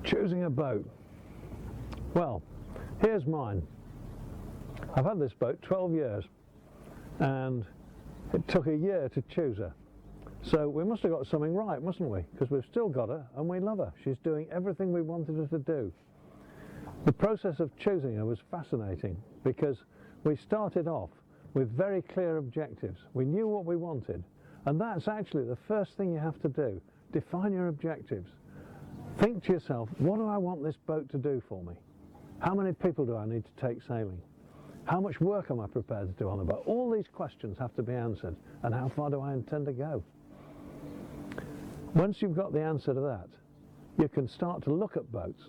Choosing a boat. Well, here's mine. I've had this boat 12 years and it took a year to choose her. So we must have got something right, mustn't we? Because we've still got her and we love her. She's doing everything we wanted her to do. The process of choosing her was fascinating because we started off with very clear objectives. We knew what we wanted, and that's actually the first thing you have to do. Define your objectives. Think to yourself, what do I want this boat to do for me? How many people do I need to take sailing? How much work am I prepared to do on the boat? All these questions have to be answered, and how far do I intend to go? Once you've got the answer to that, you can start to look at boats,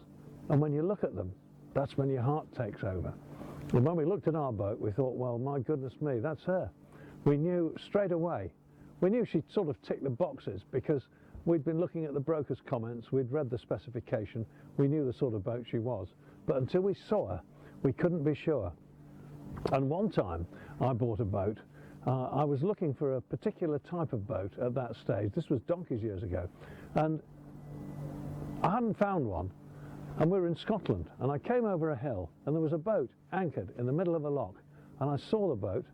and when you look at them, that's when your heart takes over. And when we looked at our boat, we thought, well, my goodness me, that's her. We knew straight away, we knew she'd sort of tick the boxes because we'd been looking at the broker's comments, we'd read the specification, we knew the sort of boat she was. But until we saw her, we couldn't be sure. And one time I bought a boat. I was looking for a particular type of boat at that stage. This was donkey's years ago. And I hadn't found one. And we were in Scotland. And I came over a hill and there was a boat anchored in the middle of a loch. And I saw the boat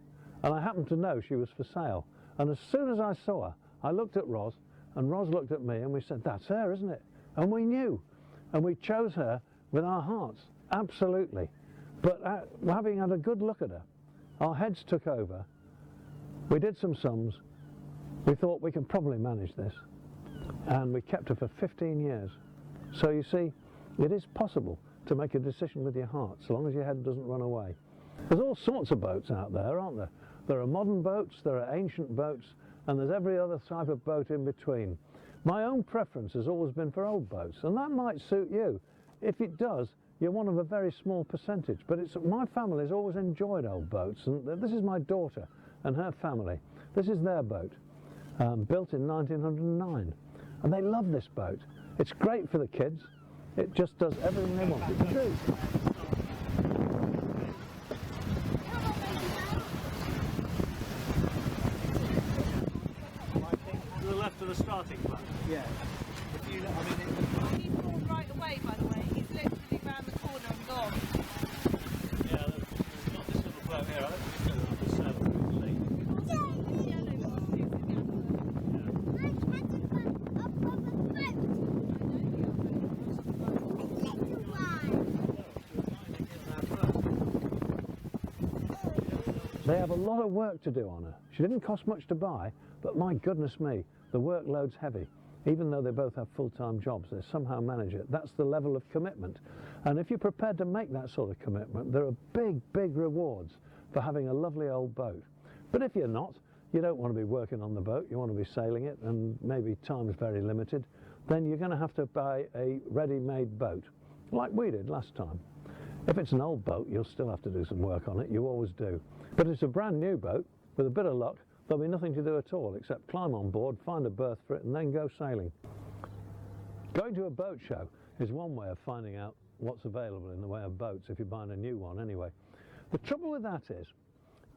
and I happened to know she was for sale. And as soon as I saw her, I looked at Ros and Ros looked at me and we said, that's her, isn't it? And we knew. And we chose her with our hearts. Absolutely. But having had a good look at her, our heads took over. We did some sums. We thought we can probably manage this. And we kept her for 15 years. So you see, it is possible to make a decision with your heart, so long as your head doesn't run away. There's all sorts of boats out there, aren't there? There are modern boats, there are ancient boats, and there's every other type of boat in between. My own preference has always been for old boats, and that might suit you. If it does, you're one of a very small percentage, but my family's always enjoyed old boats, and this is my daughter and her family. This is their boat, built in 1909, and they love this boat. It's great for the kids. It just does everything they want it to do. To the left of the starting point? Yeah. If you, I mean, He's gone right away, by the way. He's literally round the corner and gone. yeah, there's not this little boat here. I don't think it's going to have the They have a lot of work to do on her. She didn't cost much to buy, but my goodness me, the workload's heavy. Even though they both have full-time jobs, they somehow manage it. That's the level of commitment. And if you're prepared to make that sort of commitment, there are big, big rewards for having a lovely old boat. But if you're not, you don't want to be working on the boat, you want to be sailing it, and maybe time's very limited, then you're going to have to buy a ready-made boat, like we did last time. If it's an old boat, you'll still have to do some work on it, you always do. But it's a brand new boat, with a bit of luck, there'll be nothing to do at all except climb on board, find a berth for it, and then go sailing. Going to a boat show is one way of finding out what's available in the way of boats, if you're buying a new one anyway. The trouble with that is,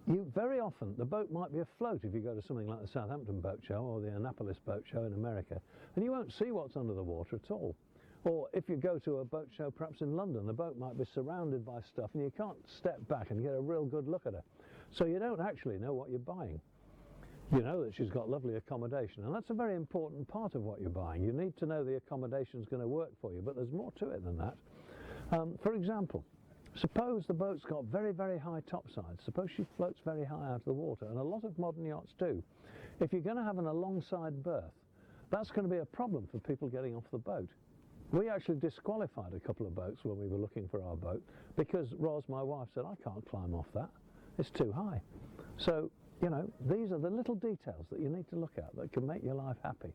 very often the boat might be afloat if you go to something like the Southampton Boat Show or the Annapolis Boat Show in America, and you won't see what's under the water at all. Or if you go to a boat show perhaps in London, the boat might be surrounded by stuff and you can't step back and get a real good look at her. So you don't actually know what you're buying. You know that she's got lovely accommodation, and that's a very important part of what you're buying. You need to know the accommodation's going to work for you, but there's more to it than that. For example, suppose the boat's got very, very high topsides. Suppose she floats very high out of the water, and a lot of modern yachts do. If you're going to have an alongside berth, that's going to be a problem for people getting off the boat. We actually disqualified a couple of boats when we were looking for our boat because Ros, my wife, said, I can't climb off that. It's too high. So, you know, these are the little details that you need to look at that can make your life happy.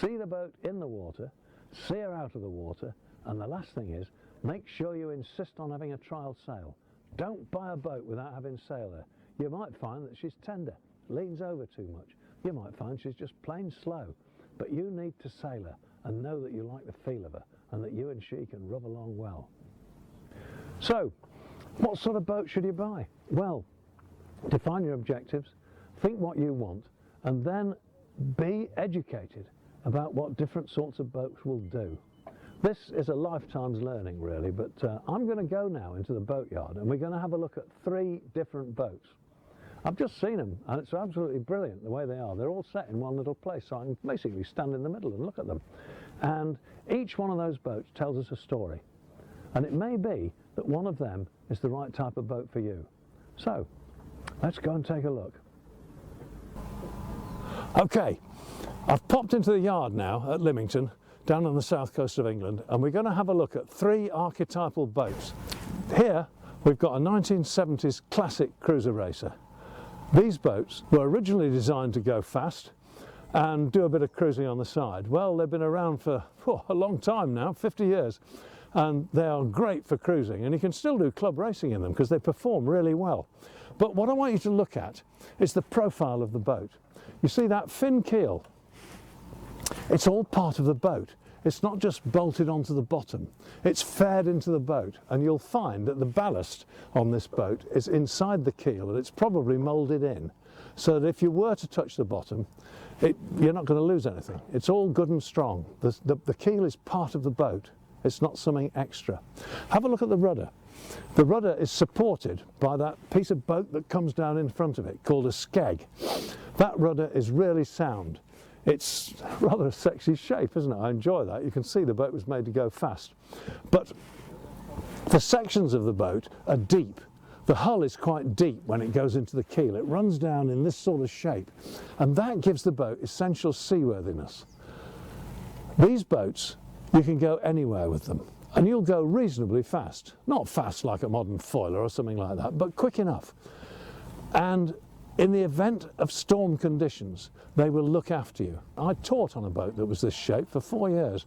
See the boat in the water, see her out of the water, and the last thing is, make sure you insist on having a trial sail. Don't buy a boat without having sail there. You might find that she's tender, leans over too much. You might find she's just plain slow. But you need to sail her and know that you like the feel of her and that you and she can rub along well. So, what sort of boat should you buy? Well, define your objectives, think what you want, and then be educated about what different sorts of boats will do. This is a lifetime's learning really, but I'm going to go now into the boatyard and we're going to have a look at 3 different boats. I've just seen them and it's absolutely brilliant the way they are. They're all set in one little place, so I can basically stand in the middle and look at them. And each one of those boats tells us a story. And it may be that one of them is the right type of boat for you. So, let's go and take a look. Okay, I've popped into the yard now at Lymington, down on the south coast of England, and we're going to have a look at 3 archetypal boats. Here we've got a 1970s classic cruiser racer. These boats were originally designed to go fast and do a bit of cruising on the side. Well, they've been around for a long time now, 50 years, and they are great for cruising, and you can still do club racing in them because they perform really well. But what I want you to look at is the profile of the boat. You see that fin keel? It's all part of the boat. It's not just bolted onto the bottom. It's faired into the boat, and you'll find that the ballast on this boat is inside the keel and it's probably moulded in, so that if you were to touch the bottom, you're not going to lose anything. It's all good and strong. The keel is part of the boat. It's not something extra. Have a look at the rudder. The rudder is supported by that piece of boat that comes down in front of it called a skeg. That rudder is really sound. It's rather a sexy shape, isn't it? I enjoy that. You can see the boat was made to go fast. But the sections of the boat are deep. The hull is quite deep when it goes into the keel. It runs down in this sort of shape, and that gives the boat essential seaworthiness. These boats, you can go anywhere with them, and you'll go reasonably fast. Not fast like a modern foiler or something like that, but quick enough. And in the event of storm conditions, they will look after you. I taught on a boat that was this shape for 4 years,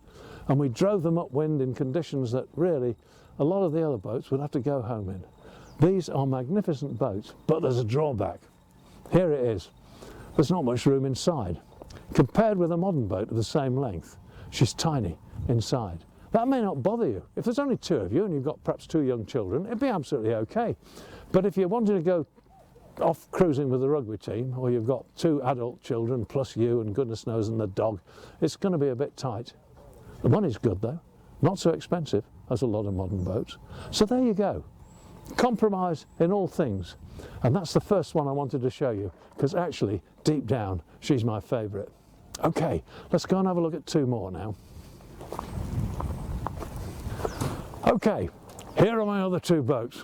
and we drove them upwind in conditions that really a lot of the other boats would have to go home in. These are magnificent boats, but there's a drawback. Here it is. There's not much room inside. Compared with a modern boat of the same length, she's tiny inside. That may not bother you. If there's only 2 of you and you've got perhaps 2 young children, it'd be absolutely okay. But if you're wanting to go off cruising with the rugby team, or you've got 2 adult children plus you and goodness knows and the dog, it's going to be a bit tight. The money's good though, not so expensive as a lot of modern boats. So there you go. Compromise in all things, and that's the first one I wanted to show you, because actually deep down she's my favourite. Okay, let's go and have a look at 2 more now. Okay, here are my other 2 boats,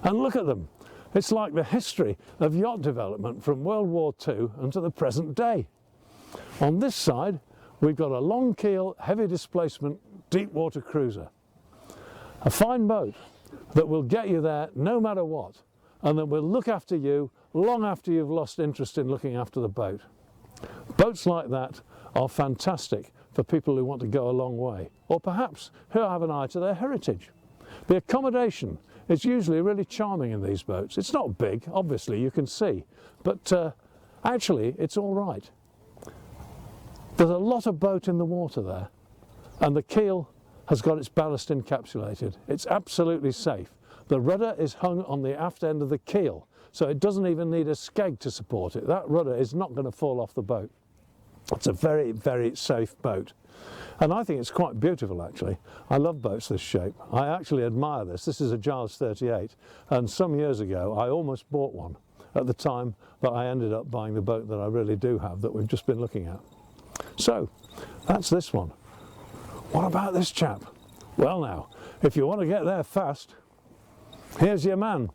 and look at them. It's like the history of yacht development from World War II until the present day. On this side we've got a long keel, heavy displacement, deep water cruiser. A fine boat that will get you there no matter what, and that will look after you long after you've lost interest in looking after the boat. Boats like that are fantastic for people who want to go a long way, or perhaps who have an eye to their heritage. The accommodation is usually really charming in these boats. It's not big, obviously, you can see, but actually it's all right. There's a lot of boat in the water there, and the keel has got its ballast encapsulated. It's absolutely safe. The rudder is hung on the aft end of the keel, so it doesn't even need a skeg to support it. That rudder is not going to fall off the boat. It's a very, very safe boat. And I think it's quite beautiful actually. I love boats this shape. I actually admire this. This is a Giles 38, and some years ago I almost bought one at the time that I ended up buying the boat that I really do have, that we've just been looking at. So that's this one. What about this chap? Well now, if you want to get there fast, here's your man.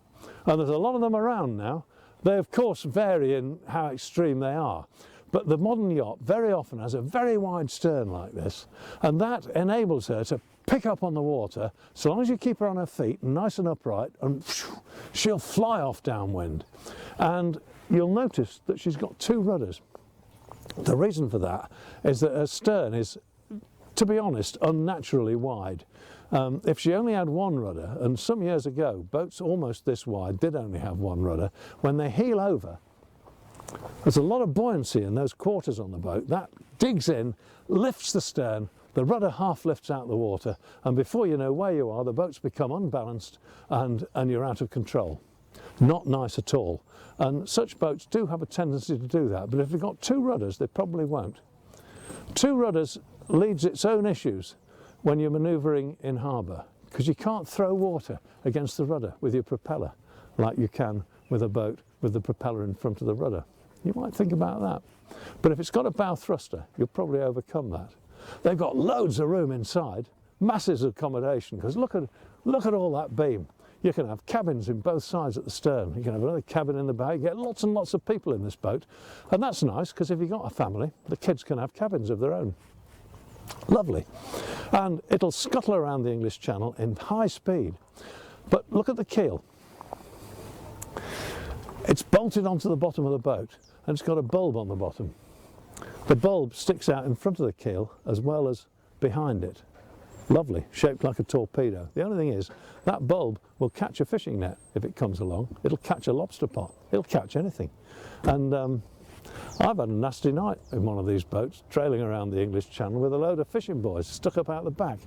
And there's a lot of them around now. They of course vary in how extreme they are. But the modern yacht very often has a very wide stern like this, and that enables her to pick up on the water so long as you keep her on her feet nice and upright, and she'll fly off downwind. And you'll notice that she's got 2 rudders. The reason for that is that her stern is, to be honest, unnaturally wide. If she only had 1 rudder, and some years ago boats almost this wide did only have 1 rudder, when they heel over, there's a lot of buoyancy in those quarters on the boat. That digs in, lifts the stern, the rudder half lifts out the water, and before you know where you are, the boat's become unbalanced and you're out of control. Not nice at all. And such boats do have a tendency to do that, but if they've got 2 rudders, they probably won't. 2 rudders leads its own issues, when you're manoeuvring in harbour, because you can't throw water against the rudder with your propeller like you can with a boat with the propeller in front of the rudder. You might think about that. But if it's got a bow thruster, you'll probably overcome that. They've got loads of room inside, masses of accommodation, because look at all that beam. You can have cabins in both sides at the stern. You can have another cabin in the bow. You get lots and lots of people in this boat. And that's nice, because if you've got a family, the kids can have cabins of their own. Lovely. And it'll scuttle around the English Channel in high speed. But look at the keel. It's bolted onto the bottom of the boat, and it's got a bulb on the bottom. The bulb sticks out in front of the keel as well as behind it. Lovely, shaped like a torpedo. The only thing is, that bulb will catch a fishing net if it comes along. It'll catch a lobster pot. It'll catch anything. And I've had a nasty night in one of these boats, trailing around the English Channel with a load of fishing boys stuck up out the back.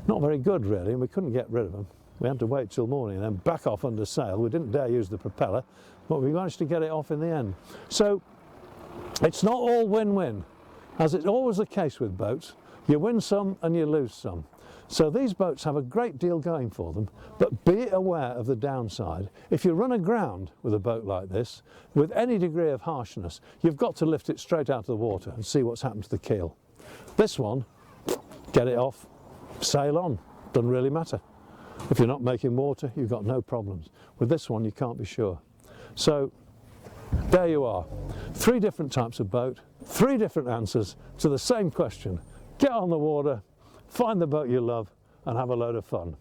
Not very good, really, and we couldn't get rid of them. We had to wait till morning and then back off under sail. We didn't dare use the propeller, but we managed to get it off in the end. So it's not all win-win. As it's always the case with boats, you win some and you lose some. So these boats have a great deal going for them, but be aware of the downside. If you run aground with a boat like this, with any degree of harshness, you've got to lift it straight out of the water and see what's happened to the keel. This one, get it off, sail on, doesn't really matter. If you're not making water, you've got no problems. With this one, you can't be sure. So there you are, 3 different types of boat, 3 different answers to the same question. Get on the water, find the boat you love, and have a load of fun.